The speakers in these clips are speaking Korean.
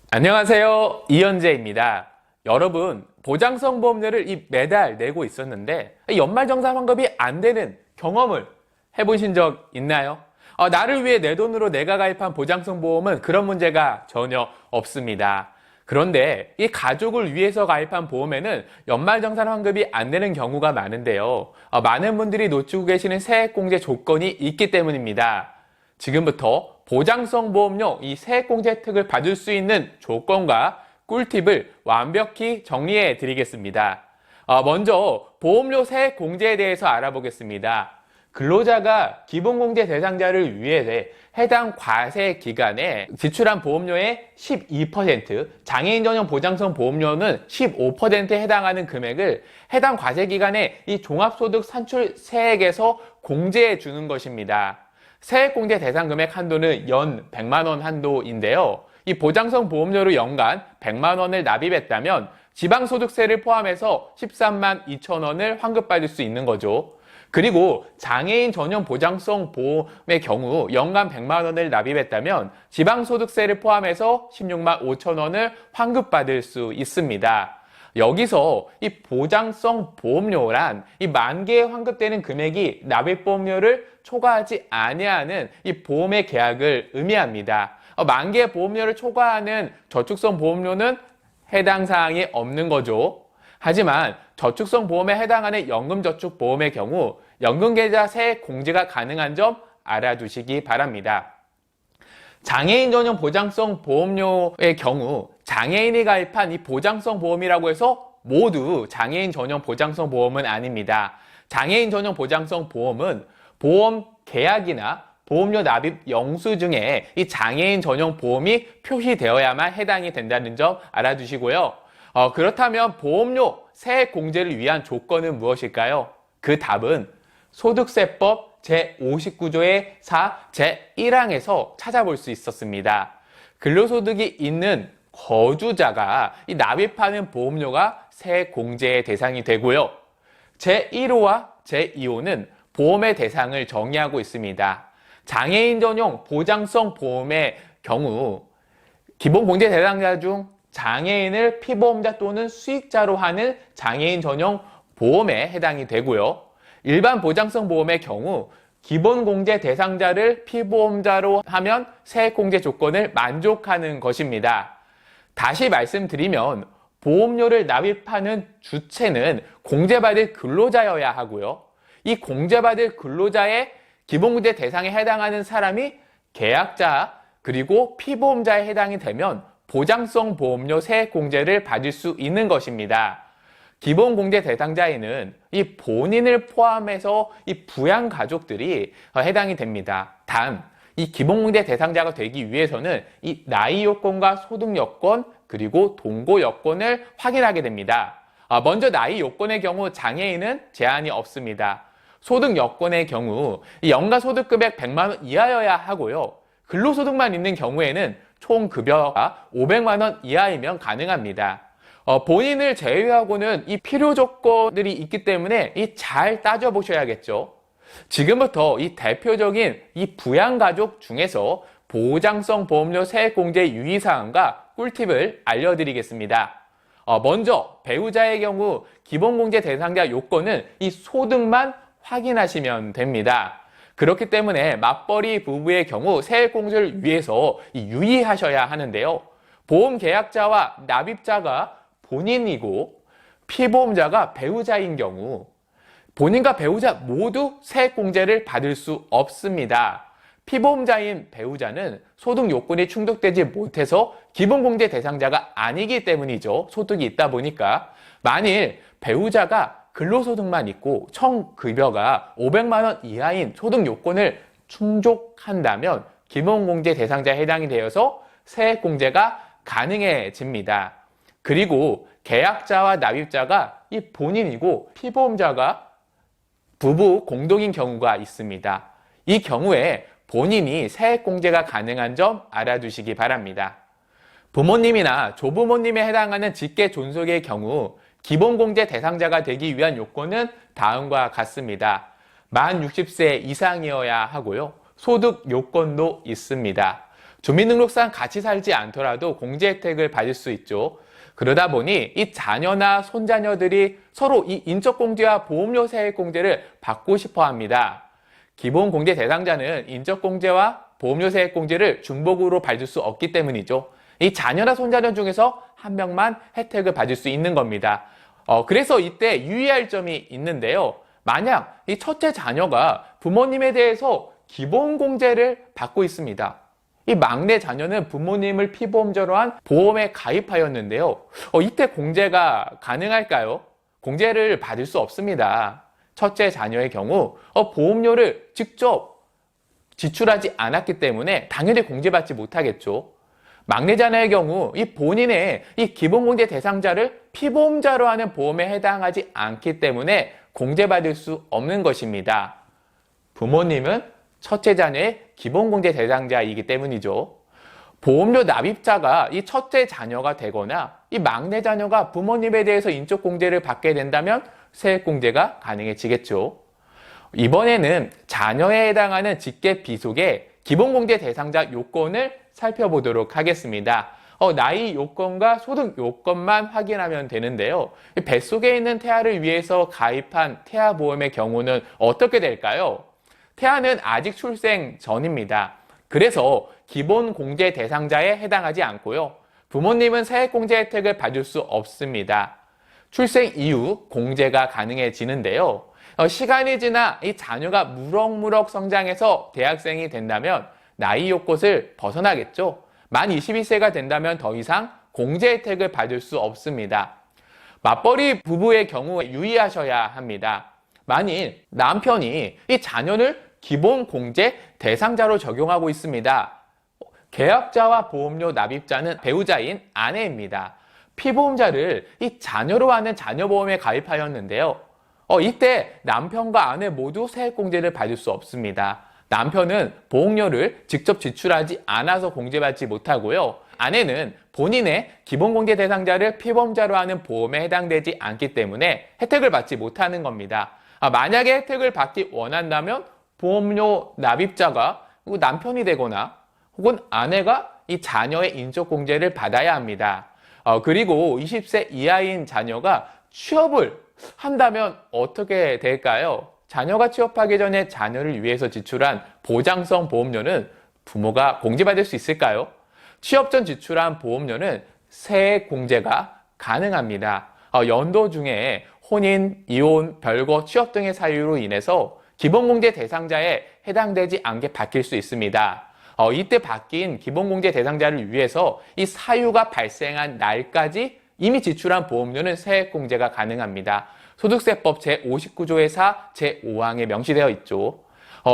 안녕하세요. 이현재입니다. 여러분, 보장성 보험료를 매달 내고 있었는데 연말정산 환급이 안 되는 경험을 해보신 적 있나요? 나를 위해 내 돈으로 내가 가입한 보장성 보험은 그런 문제가 전혀 없습니다. 그런데 이 가족을 위해서 가입한 보험에는 연말정산 환급이 안 되는 경우가 많은데요. 많은 분들이 놓치고 계시는 세액공제 조건이 있기 때문입니다. 지금부터 보장성 보험료 이 세액공제 혜택을 받을 수 있는 조건과 꿀팁을 완벽히 정리해 드리겠습니다. 먼저 보험료 세액공제에 대해서 알아보겠습니다. 근로자가 기본공제 대상자를 위해 해당 과세 기간에 지출한 보험료의 12%, 장애인 전용 보장성 보험료는 15%에 해당하는 금액을 해당 과세 기간에 이 종합소득 산출세액에서 공제해 주는 것입니다. 세액공제 대상 금액 한도는 연 100만 원 한도인데요. 이 보장성 보험료로 연간 100만 원을 납입했다면 지방소득세를 포함해서 13만 2천 원을 환급받을 수 있는 거죠. 그리고 장애인 전용 보장성 보험의 경우 연간 100만 원을 납입했다면 지방소득세를 포함해서 16만 5천 원을 환급받을 수 있습니다. 여기서 이 보장성 보험료란 이 만개에 환급되는 금액이 납입보험료를 초과하지 아니하는 이 보험의 계약을 의미합니다. 만개 보험료를 초과하는 저축성 보험료는 해당 사항이 없는 거죠. 하지만 저축성 보험에 해당하는 연금저축보험의 경우 연금계좌 세액 공제가 가능한 점 알아두시기 바랍니다. 장애인 전용 보장성 보험료의 경우 장애인이 가입한 이 보장성 보험이라고 해서 모두 장애인 전용 보장성 보험은 아닙니다. 장애인 전용 보장성 보험은 보험 계약이나 보험료 납입 영수증에 이 장애인 전용 보험이 표시되어야만 해당이 된다는 점 알아두시고요. 그렇다면 보험료 세액 공제를 위한 조건은 무엇일까요? 그 답은 소득세법 제59조의 4, 제1항에서 찾아볼 수 있었습니다. 근로소득이 있는 거주자가 이 납입하는 보험료가 세액 공제의 대상이 되고요. 제1호와 제2호는 보험의 대상을 정의하고 있습니다. 장애인 전용 보장성 보험의 경우 기본 공제 대상자 중 장애인을 피보험자 또는 수익자로 하는 장애인 전용 보험에 해당이 되고요. 일반 보장성 보험의 경우 기본 공제 대상자를 피보험자로 하면 세액 공제 조건을 만족하는 것입니다. 다시 말씀드리면 보험료를 납입하는 주체는 공제받을 근로자여야 하고요. 이 공제받을 근로자의 기본공제 대상에 해당하는 사람이 계약자 그리고 피보험자에 해당이 되면 보장성 보험료 세액 공제를 받을 수 있는 것입니다. 기본공제 대상자에는 이 본인을 포함해서 이 부양 가족들이 해당이 됩니다. 단, 이 기본공제 대상자가 되기 위해서는 이 나이 요건과 소득 요건 그리고 동거 요건을 확인하게 됩니다. 먼저 나이 요건의 경우 장애인은 제한이 없습니다. 소득 여건의 경우 연간 소득 금액 100만 원 이하여야 하고요. 근로소득만 있는 경우에는 총 급여가 500만 원 이하이면 가능합니다. 본인을 제외하고는 이 필요 조건들이 있기 때문에 잘 따져보셔야겠죠. 지금부터 이 대표적인 이 부양가족 중에서 보장성 보험료 세액공제 유의사항과 꿀팁을 알려드리겠습니다. 먼저 배우자의 경우 기본공제 대상자 요건은 이 소득만 확인하시면 됩니다. 그렇기 때문에 맞벌이 부부의 경우 세액공제를 위해서 유의하셔야 하는데요. 보험 계약자와 납입자가 본인이고 피보험자가 배우자인 경우 본인과 배우자 모두 세액공제를 받을 수 없습니다. 피보험자인 배우자는 소득 요건이 충족되지 못해서 기본공제 대상자가 아니기 때문이죠. 소득이 있다 보니까. 만일 배우자가 근로소득만 있고 총급여가 500만 원 이하인 소득 요건을 충족한다면 기본공제 대상자에 해당이 되어서 세액공제가 가능해집니다. 그리고 계약자와 납입자가 이 본인이고 피보험자가 부부 공동인 경우가 있습니다. 이 경우에 본인이 세액공제가 가능한 점 알아두시기 바랍니다. 부모님이나 조부모님에 해당하는 직계 존속의 경우 기본공제 대상자가 되기 위한 요건은 다음과 같습니다. 만 60세 이상이어야 하고요. 소득 요건도 있습니다. 주민등록상 같이 살지 않더라도 공제 혜택을 받을 수 있죠. 그러다 보니 이 자녀나 손자녀들이 서로 이 인적공제와 보험료 세액공제를 받고 싶어 합니다. 기본공제 대상자는 인적공제와 보험료 세액공제를 중복으로 받을 수 없기 때문이죠. 이 자녀나 손자녀 중에서 한 명만 혜택을 받을 수 있는 겁니다. 그래서 이때 유의할 점이 있는데요. 만약 이 첫째 자녀가 부모님에 대해서 기본공제를 받고 있습니다. 이 막내 자녀는 부모님을 피보험자로 한 보험에 가입하였는데요. 이때 공제가 가능할까요? 공제를 받을 수 없습니다. 첫째 자녀의 경우 보험료를 직접 지출하지 않았기 때문에 당연히 공제받지 못하겠죠. 막내 자녀의 경우 이 본인의 이 기본공제 대상자를 피보험자로 하는 보험에 해당하지 않기 때문에 공제받을 수 없는 것입니다. 부모님은 첫째 자녀의 기본공제 대상자이기 때문이죠. 보험료 납입자가 이 첫째 자녀가 되거나 이 막내 자녀가 부모님에 대해서 인적공제를 받게 된다면 세액공제가 가능해지겠죠. 이번에는 자녀에 해당하는 직계 비속의 기본공제 대상자 요건을 살펴보도록 하겠습니다. 나이 요건과 소득 요건만 확인하면 되는데요. 뱃속에 있는 태아를 위해서 가입한 태아보험의 경우는 어떻게 될까요? 태아는 아직 출생 전입니다. 그래서 기본공제 대상자에 해당하지 않고요. 부모님은 세액공제 혜택을 받을 수 없습니다. 출생 이후 공제가 가능해지는데요. 시간이 지나 이 자녀가 무럭무럭 성장해서 대학생이 된다면 나이 요건을 벗어나겠죠. 만 22세가 된다면 더 이상 공제 혜택을 받을 수 없습니다. 맞벌이 부부의 경우에 유의하셔야 합니다. 만일 남편이 이 자녀를 기본 공제 대상자로 적용하고 있습니다. 계약자와 보험료 납입자는 배우자인 아내입니다. 피보험자를 이 자녀로 하는 자녀보험에 가입하였는데요. 이때 남편과 아내 모두 세액공제를 받을 수 없습니다. 남편은 보험료를 직접 지출하지 않아서 공제받지 못하고요. 아내는 본인의 기본공제 대상자를 피보험자로 하는 보험에 해당되지 않기 때문에 혜택을 받지 못하는 겁니다. 만약에 혜택을 받기 원한다면 보험료 납입자가 남편이 되거나 혹은 아내가 이 자녀의 인적공제를 받아야 합니다. 그리고 20세 이하인 자녀가 취업을 한다면 어떻게 될까요? 자녀가 취업하기 전에 자녀를 위해서 지출한 보장성 보험료는 부모가 공제받을 수 있을까요? 취업 전 지출한 보험료는 세액 공제가 가능합니다. 연도 중에 혼인, 이혼, 별거, 취업 등의 사유로 인해서 기본공제 대상자에 해당되지 않게 바뀔 수 있습니다. 이때 바뀐 기본공제 대상자를 위해서 이 사유가 발생한 날까지 이미 지출한 보험료는 세액공제가 가능합니다. 소득세법 제59조의 4, 제5항에 명시되어 있죠.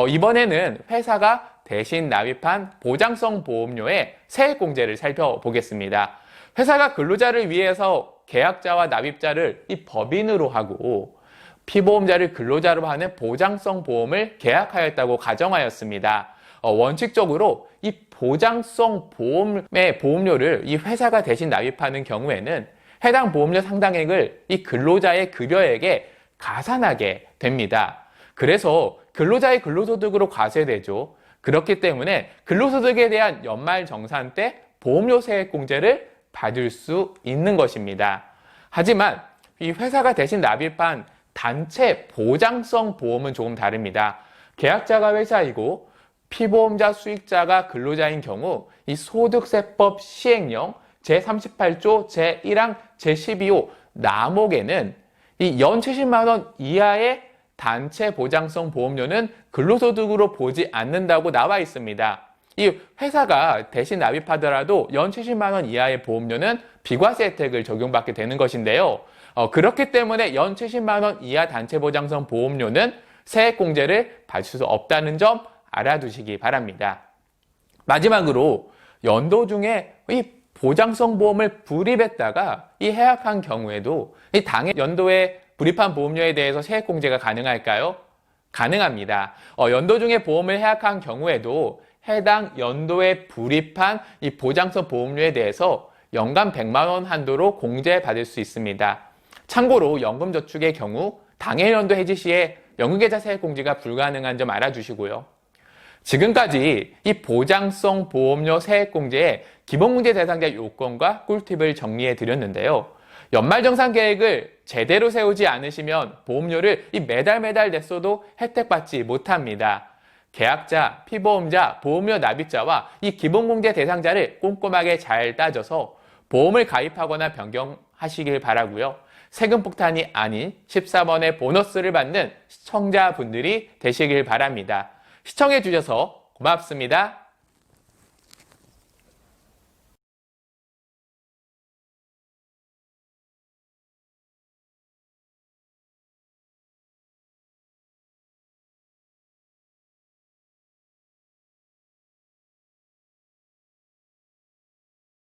이번에는 회사가 대신 납입한 보장성 보험료의 세액공제를 살펴보겠습니다. 회사가 근로자를 위해서 계약자와 납입자를 이 법인으로 하고 피보험자를 근로자로 하는 보장성 보험을 계약하였다고 가정하였습니다. 원칙적으로 이 보장성 보험의 보험료를 이 회사가 대신 납입하는 경우에는 해당 보험료 상당액을 이 근로자의 급여액에 가산하게 됩니다. 그래서 근로자의 근로소득으로 과세되죠. 그렇기 때문에 근로소득에 대한 연말정산 때 보험료 세액공제를 받을 수 있는 것입니다. 하지만 이 회사가 대신 납입한 단체 보장성 보험은 조금 다릅니다. 계약자가 회사이고 피보험자 수익자가 근로자인 경우 이 소득세법 시행령 제38조 제1항 제12호 남목에는 이 연 70만 원 이하의 단체 보장성 보험료는 근로소득으로 보지 않는다고 나와 있습니다. 이 회사가 대신 납입하더라도 연 70만 원 이하의 보험료는 비과세 혜택을 적용받게 되는 것인데요. 그렇기 때문에 연 70만 원 이하 단체 보장성 보험료는 세액공제를 받을 수 없다는 점 알아두시기 바랍니다. 마지막으로 연도 중에 이 보장성 보험을 불입했다가 이 해약한 경우에도 이 당해 연도에 불입한 보험료에 대해서 세액공제가 가능할까요? 가능합니다. 연도 중에 보험을 해약한 경우에도 해당 연도에 불입한 이 보장성 보험료에 대해서 연간 100만 원 한도로 공제받을 수 있습니다. 참고로 연금저축의 경우 당해 연도 해지 시에 연금계좌 세액공제가 불가능한 점 알아주시고요. 지금까지 이 보장성 보험료 세액공제의 기본공제 대상자 요건과 꿀팁을 정리해 드렸는데요. 연말정산 계획을 제대로 세우지 않으시면 보험료를 매달 냈어도 혜택받지 못합니다. 계약자, 피보험자, 보험료 납입자와 이 기본공제 대상자를 꼼꼼하게 잘 따져서 보험을 가입하거나 변경하시길 바라고요. 세금 폭탄이 아닌 14번의 보너스를 받는 시청자분들이 되시길 바랍니다. 시청해 주셔서 고맙습니다.